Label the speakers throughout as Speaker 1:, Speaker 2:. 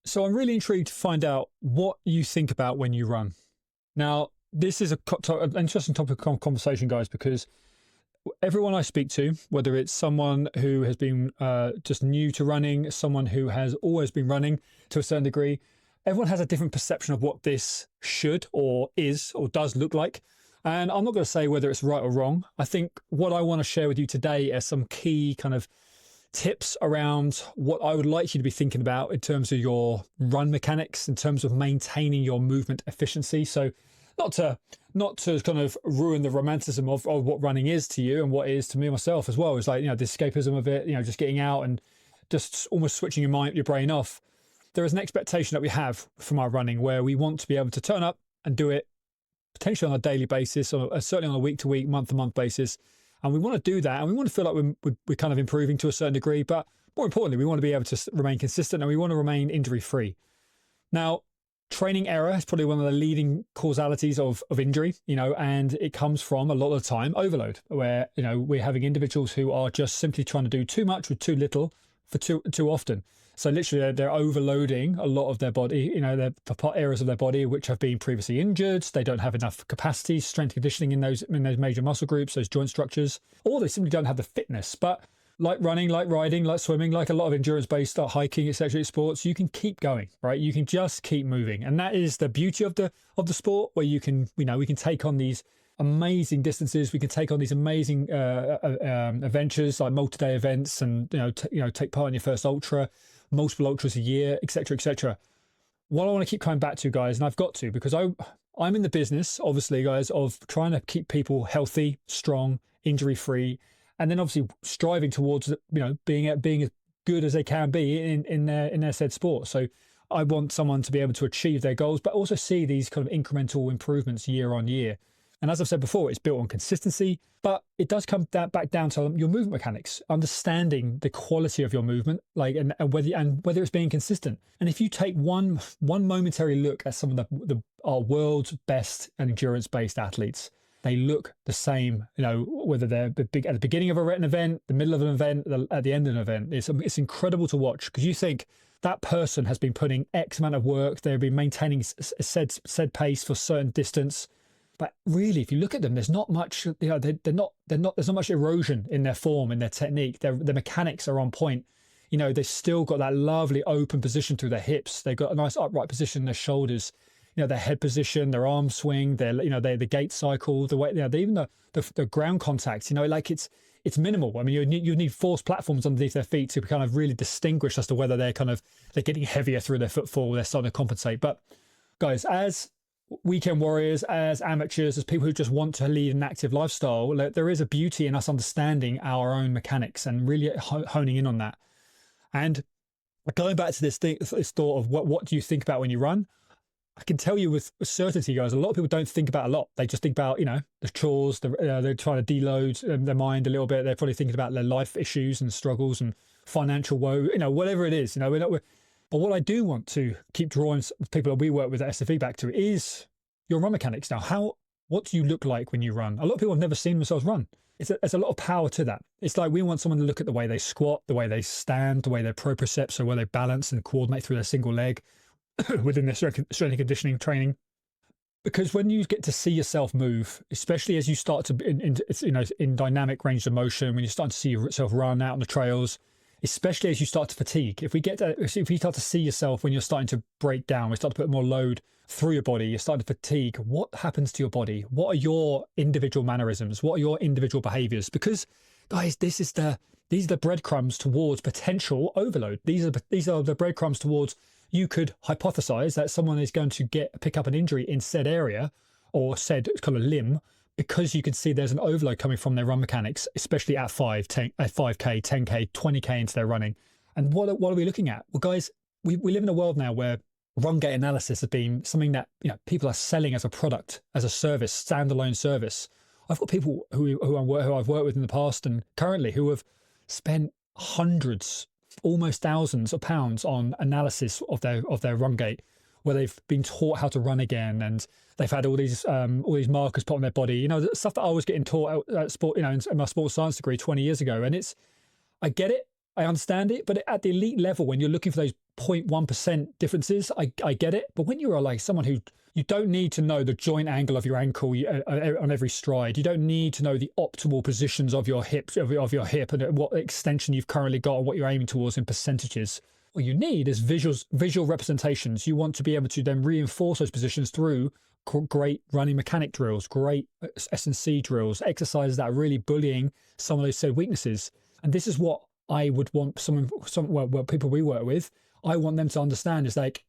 Speaker 1: So I'm really intrigued to find out what you think about when you run. Now, this is an interesting topic of conversation, guys, because everyone I speak to, whether it's someone who has been just new to running, someone who has always been running to a certain degree, everyone has a different perception of what this should or is or does look like. And I'm not going to say whether it's right or wrong. I think what I want to share with you today are some key kind of tips around what I would like you to be thinking about in terms of your run mechanics, in terms of maintaining your movement efficiency. So not to kind of ruin the romanticism of what running is to you and what it is to me myself as well. It's like, the escapism of it, just getting out and just almost switching your brain off. There is an expectation that we have from our running where we want to be able to turn up and do it potentially on a daily basis, or certainly on a week-to-week, month-to-month basis. And we want to do that, and we want to feel like we're kind of improving to a certain degree. But more importantly, we want to be able to remain consistent, and we want to remain injury-free. Now, training error is probably one of the leading causalities of injury, and it comes from a lot of the time overload, where, we're having individuals who are just simply trying to do too much with too little for too often. So literally they're overloading a lot of their body, the areas of their body which have been previously injured. They don't have enough capacity, strength conditioning in those major muscle groups, those joint structures, or they simply don't have the fitness. But like running, like riding, like swimming, like a lot of endurance-based hiking, etc. sports, you can keep going, right? You can just keep moving. And that is the beauty of the sport, where you can, we can take on these amazing distances. We can take on these amazing adventures, like multi-day events, and take part in your first ultra, multiple ultras a year, etc., etc. What I want to keep coming back to, guys, and I've got to, because I'm in the business, obviously, guys, of trying to keep people healthy, strong, injury-free, and then obviously striving towards being as good as they can be in their said sport. So I want someone to be able to achieve their goals, but also see these kind of incremental improvements year on year. And as I've said before, it's built on consistency, but it does come back down to your movement mechanics, understanding the quality of your movement, and whether it's being consistent. And if you take one momentary look at some of our world's best endurance-based athletes, they look the same, whether they're big at the beginning of an event, the middle of an event, at the end of an event. It's incredible to watch, because you think that person has been putting X amount of work, they've been maintaining said pace for a certain distance. But really, if you look at them, there's not much, there's not much erosion in their form, in their technique. Their mechanics are on point. They've still got that lovely open position through their hips. They've got a nice upright position in their shoulders, their head position, their arm swing, the gait cycle, the way, even the ground contact, it's minimal. I mean, you need forced platforms underneath their feet to kind of really distinguish as to whether they're getting heavier through their footfall, they're starting to compensate. But guys, as weekend warriors, as amateurs, as people who just want to lead an active lifestyle, there is a beauty in us understanding our own mechanics and really honing in on that. And going back to this thought of what do you think about when you run, I can tell you with certainty, guys, a lot of people don't think about a lot. They just think about, the chores, they're trying to deload their mind a little bit. They're probably thinking about their life issues and struggles and financial woe, whatever it is, But what I do want to keep drawing people that we work with at SFE back to is your run mechanics. Now, what do you look like when you run? A lot of people have never seen themselves run. There's a lot of power to that. It's like we want someone to look at the way they squat, the way they stand, the way their propriocepts, so where they balance and coordinate through their single leg within their strength and conditioning training. Because when you get to see yourself move, especially as you start to in dynamic range of motion, when you start to see yourself run out on the trails, especially as you start to fatigue, if you start to see yourself when you're starting to break down, we start to put more load through your body, you're starting to fatigue, what happens to your body? What are your individual mannerisms? What are your individual behaviors? Because, guys, these are the breadcrumbs towards potential overload. These are the breadcrumbs towards, you could hypothesize that someone is going to pick up an injury in said area or said kind of limb, because you can see there's an overload coming from their run mechanics, especially at 5K, 10K, 20K into their running. And what are we looking at? Well, guys, we live in a world now where run gait analysis has been something that people are selling as a product, as a service, standalone service. I've got people who I've worked with in the past and currently who have spent hundreds, almost thousands of pounds on analysis of their run gait, where they've been taught how to run again, and they've had all these markers put on their body. The stuff that I was getting taught at sport, in my sports science degree 20 years ago. And I get it, I understand it, but at the elite level, when you're looking for those 0.1% differences, I get it. But when you're like someone who, you don't need to know the joint angle of your ankle on every stride. You don't need to know the optimal positions of your hips, of your hip, and what extension you've currently got and what you're aiming towards in percentages. What you need is visual representations. You want to be able to then reinforce those positions through great running mechanic drills, great S&C drills, exercises that are really bullying some of those said weaknesses. And this is what I would want people we work with, I want them to understand is like,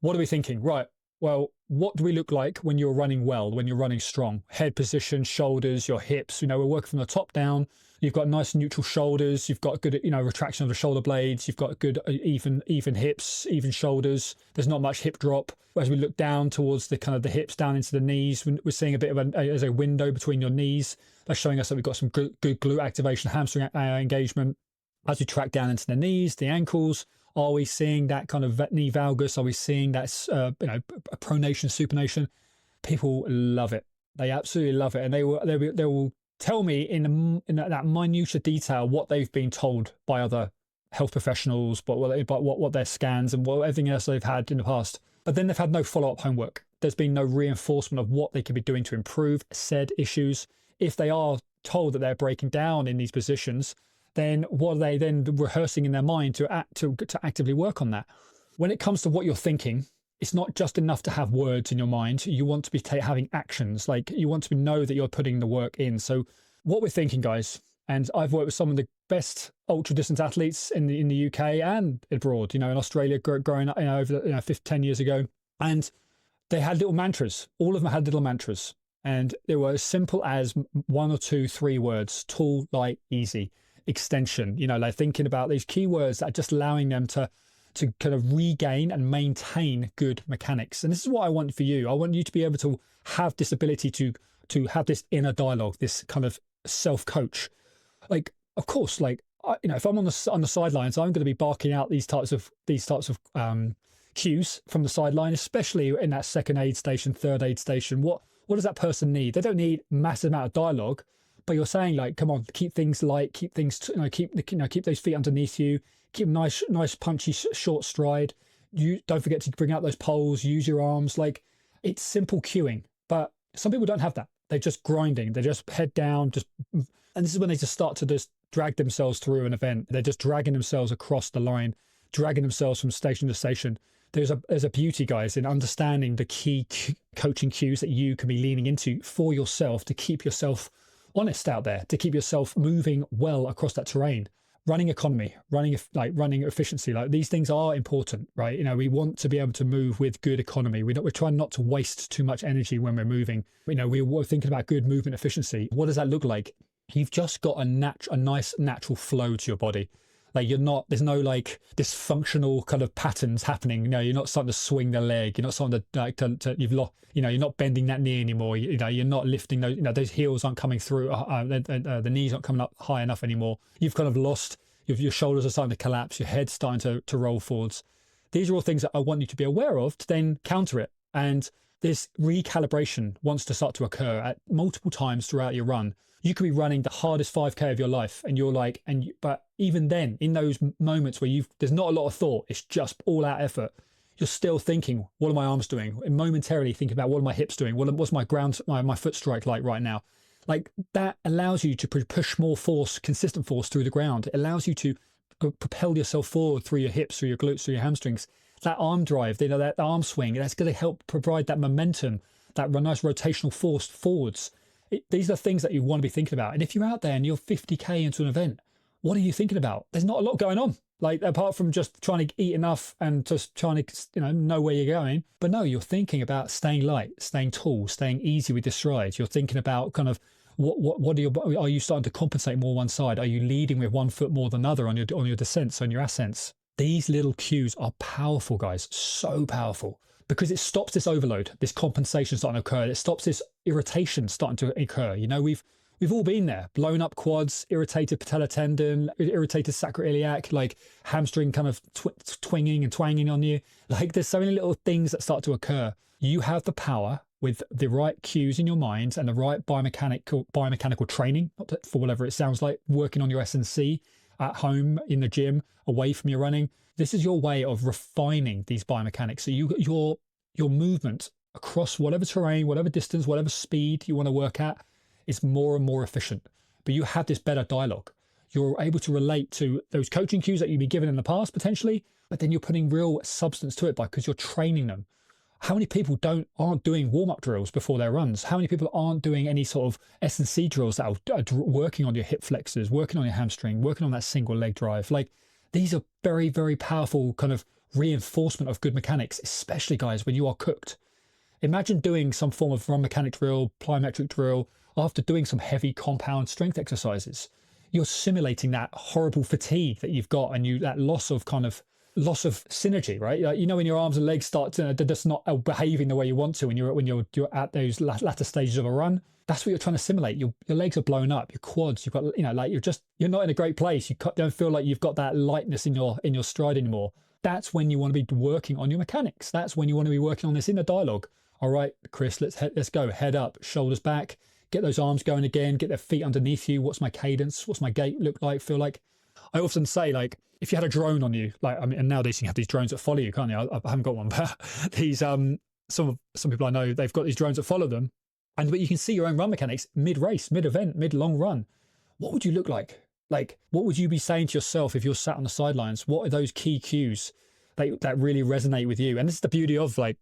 Speaker 1: what are we thinking? Right. Well, what do we look like when you're running well, when you're running strong? Head position, shoulders, your hips, we're working from the top down. You've got nice neutral shoulders. You've got good, retraction of the shoulder blades. You've got good, even hips, even shoulders. There's not much hip drop. As we look down towards the kind of the hips down into the knees, we're seeing a bit of a window between your knees. That's showing us that we've got some good glute activation, hamstring engagement. As we track down into the knees, the ankles, are we seeing that kind of knee valgus? Are we seeing that, pronation, supination? People love it. They absolutely love it. And they will tell me in that minutiae detail what they've been told by other health professionals, but what their scans and everything else they've had in the past. But then they've had no follow-up homework. There's been no reinforcement of what they could be doing to improve said issues. If they are told that they're breaking down in these positions, then what are they then rehearsing in their mind to actively work on that? When it comes to what you're thinking, it's not just enough to have words in your mind. You want to be having actions. Like you want to know that you're putting the work in. So what we're thinking, guys, and I've worked with some of the best ultra distance athletes in the UK and abroad, in Australia, growing up, over 10 years ago. And they had little mantras. All of them had little mantras. And they were as simple as 1 or 2, 3 words: tall, light, easy. Extension, like thinking about these keywords that are just allowing them to kind of regain and maintain good mechanics. And this is what I want for you. I want you to be able to have this ability to have this inner dialogue, this kind of self-coach. Like, of course, like, if I'm on the sidelines, I'm going to be barking out these types of cues from the sideline, especially in that second aid station, third aid station. What does that person need? They don't need massive amount of dialogue. But you're saying, like, come on, keep things light, keep things, keep those feet underneath you, keep nice punchy short stride. You don't forget to bring out those poles, use your arms. Like, it's simple cueing, but some people don't have that. They're just grinding. They're just head down, and this is when they just start to just drag themselves through an event. They're just dragging themselves across the line, dragging themselves from station to station. There's a beauty, guys, in understanding the key coaching cues that you can be leaning into for yourself to keep yourself honest out there, to keep yourself moving well across that terrain. Running economy, running efficiency, like these things are important, right? We want to be able to move with good economy. We're trying not to waste too much energy when we're moving. We're thinking about good movement efficiency. What does that look like? You've just got a nice natural flow to your body. Like there's no like dysfunctional kind of patterns happening. You're not starting to swing the leg. You're not starting to you've lost, you're not bending that knee anymore. You're not lifting those, those heels aren't coming through. The knees aren't coming up high enough anymore. You've kind of lost, your shoulders are starting to collapse. Your head's starting to roll forwards. These are all things that I want you to be aware of to then counter it. And this recalibration wants to start to occur at multiple times throughout your run. You could be running the hardest 5K of your life, and you're like, but even then, in those moments where there's not a lot of thought, it's just all out effort. You're still thinking, what are my arms doing? And momentarily thinking about what are my hips doing? What's my my foot strike like right now? Like that allows you to push more force, consistent force through the ground. It allows you to propel yourself forward through your hips, through your glutes, through your hamstrings. That arm drive, that arm swing, that's going to help provide that momentum, that nice rotational force forwards. These are things that you want to be thinking about. And if you're out there and you're 50K into an event, what are you thinking about? There's not a lot going on. Like apart from just trying to eat enough and just trying to, know where you're going. But no, you're thinking about staying light, staying tall, staying easy with your strides. You're thinking about kind of are you starting to compensate more one side? Are you leading with one foot more than another on your descents, on your ascents? These little cues are powerful, guys, so powerful. Because it stops this overload, this compensation starting to occur. It stops this irritation starting to occur. We've all been there. Blown up quads, irritated patella tendon, irritated sacroiliac, like hamstring kind of twinging and twanging on you. Like there's so many little things that start to occur. You have the power with the right cues in your mind and the right biomechanical training, for whatever it sounds like, working on your S&C at home, in the gym, away from your running. This is your way of refining these biomechanics. So your movement across whatever terrain, whatever distance, whatever speed you want to work at is more and more efficient. But you have this better dialogue. You're able to relate to those coaching cues that you've been given in the past potentially, but then you're putting real substance to it because you're training them. How many people aren't doing warm-up drills before their runs? How many people aren't doing any sort of S&C drills that are working on your hip flexors, working on your hamstring, working on that single leg drive? Like, these are very, very powerful kind of reinforcement of good mechanics, especially guys when you are cooked. Imagine doing some form of run mechanic drill, plyometric drill, after doing some heavy compound strength exercises. You're simulating that horrible fatigue that you've got, and that loss of synergy, right? Like, when your arms and legs start to they're just not behaving the way you want to when you're at those latter stages of a run. That's what you're trying to simulate. Your legs are blown up, your quads, you've got, like you're not in a great place. You don't feel like you've got that lightness in your stride anymore. That's when you want to be working on your mechanics. That's when you want to be working on this inner dialogue. All right, Kriss, let's go. Head up, shoulders back, get those arms going again, get their feet underneath you. What's my cadence? What's my gait look like, feel like? I often say, like, if you had a drone on you, and nowadays you have these drones that follow you, can't you? I haven't got one, but these, some people I know, they've got these drones that follow them, but you can see your own run mechanics mid-race, mid-event, mid-long run. What would you look like? Like, what would you be saying to yourself if you're sat on the sidelines? What are those key cues that really resonate with you? And this is the beauty of, like,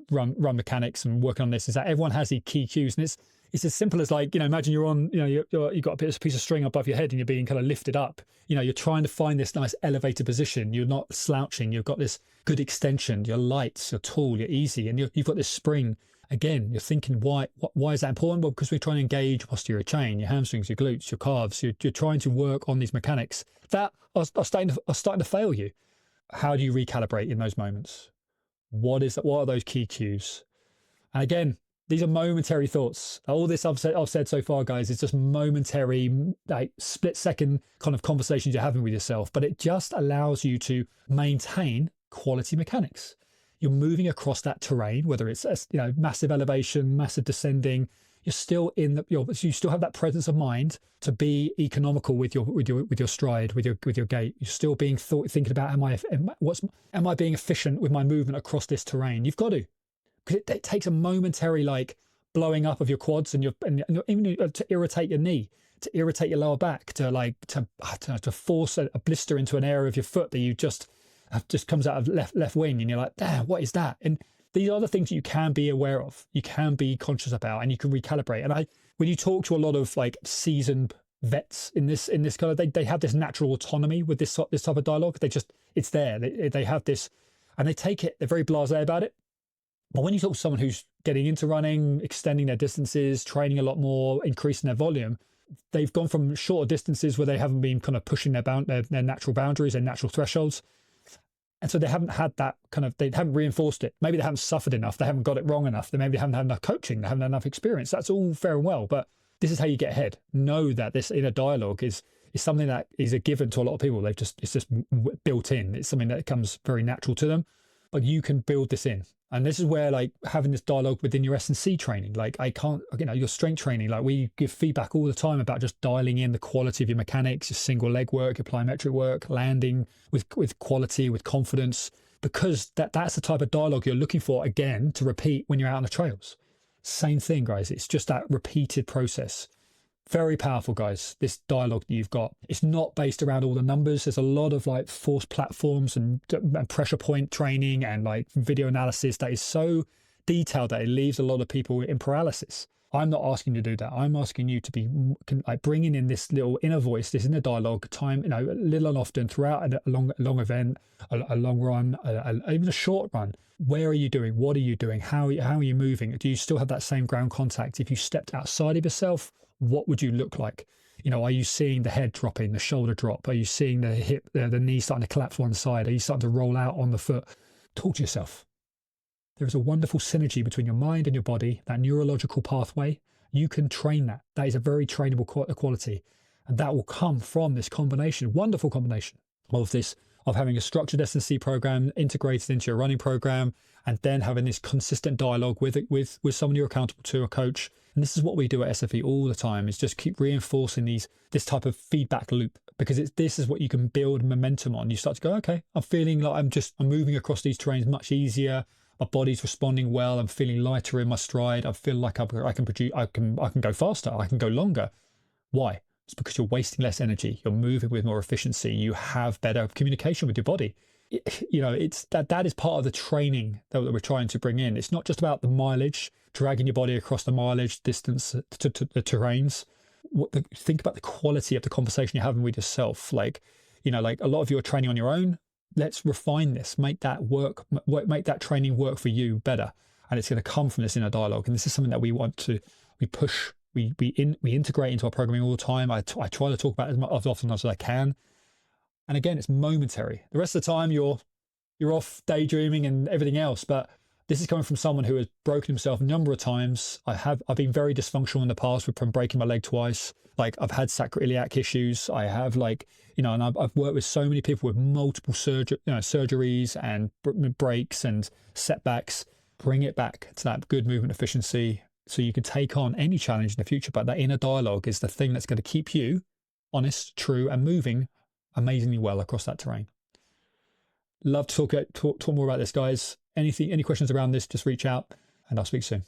Speaker 1: run mechanics and working on this, is that everyone has these key cues, and it's as simple as, like, imagine you're on, you've got a piece of string above your head and you're being kind of lifted up. You're trying to find this nice elevated position. You're not slouching. You've got this good extension. You're light, you're tall, you're easy, and you've got this spring. Again, you're thinking, why is that important? Well, because we're trying to engage your posterior chain, your hamstrings, your glutes, your calves. You're trying to work on these mechanics that are starting to fail you. How do you recalibrate in those moments? What are those key cues? And again, these are momentary thoughts. All this I've said so far, guys, is just momentary, like, split-second kind of conversations you're having with yourself. But it just allows you to maintain quality mechanics. You're moving across that terrain, whether it's massive elevation, massive descending. You're still you still have that presence of mind to be economical with your stride, with your gait. You're still thinking about, am I being efficient with my movement across this terrain? You've got to. Because it takes a momentary, like, blowing up of your quads and even to irritate your knee, to irritate your lower back, to force a blister into an area of your foot that you just comes out of left wing, and you're like, damn, what is that? And these are the things that you can be aware of, you can be conscious about, and you can recalibrate. And when you talk to a lot of, like, seasoned vets in this kind of, they have this natural autonomy with this type of dialogue. It's there. They have this, and they take it. They're very blasé about it. But when you talk to someone who's getting into running, extending their distances, training a lot more, increasing their volume, they've gone from shorter distances where they haven't been kind of pushing their natural boundaries, their natural thresholds. And so they haven't had that they haven't reinforced it. Maybe they haven't suffered enough. They haven't got it wrong enough. Maybe they haven't had enough coaching. They haven't had enough experience. That's all fair and well. But this is how you get ahead. Know that this inner dialogue is something that is a given to a lot of people. It's just built in. It's something that comes very natural to them. But you can build this in. And this is where, like, having this dialogue within your S&C training, like, your strength training, like, we give feedback all the time about just dialing in the quality of your mechanics, your single leg work, your plyometric work, landing with quality, with confidence, because that's the type of dialogue you're looking for, again, to repeat when you're out on the trails. Same thing, guys. It's just that repeated process. Very powerful, guys, this dialogue that you've got. It's not based around all the numbers. There's a lot of, like, force platforms and pressure point training and, like, video analysis that is so detailed that it leaves a lot of people in paralysis. I'm not asking you to do that. I'm asking you to be, like, bringing in this little inner voice, this inner dialogue, time, little and often throughout a long event, a long run, even a short run. Where are you doing? What are you doing? How are you moving? Do you still have that same ground contact? If you stepped outside of yourself, what would you look like? Are you seeing the head dropping, the shoulder drop? Are you seeing the hip, the knee starting to collapse one side? Are you starting to roll out on the foot? Talk to yourself. There is a wonderful synergy between your mind and your body, that neurological pathway. You can train that. That is a very trainable quality. And that will come from this combination, wonderful combination of this of having a structured S&C program integrated into your running program, and then having this consistent dialogue with someone you're accountable to, a coach. And this is what we do at SFE all the time, is just keep reinforcing this type of feedback loop, because this is what you can build momentum on. You start to go, okay, I'm feeling like I'm moving across these terrains much easier. My body's responding well. I'm feeling lighter in my stride. I feel like I can go faster. I can go longer. Why? It's because you're wasting less energy. You're moving with more efficiency. You have better communication with your body. It's that is part of the training that we're trying to bring in. It's not just about the mileage, dragging your body across the mileage distance to the terrains. Think about the quality of the conversation you're having with yourself. Like a lot of you are training on your own. Let's refine this, make that make that training work for you better. And it's going to come from this inner dialogue. And this is something that we push, we integrate into our programming all the time. I try to talk about it as often as I can. And again, it's momentary. The rest of the time you're off daydreaming and everything else. But this is coming from someone who has broken himself a number of times. I've been very dysfunctional in the past from breaking my leg twice. Like, I've had sacroiliac issues. I have and I've worked with so many people with multiple surgeries and breaks and setbacks. Bring it back to that good movement efficiency so you can take on any challenge in the future. But that inner dialogue is the thing that's going to keep you honest, true, and moving amazingly well across that terrain. Love to talk more about this, guys. Any questions around this, just reach out and I'll speak soon.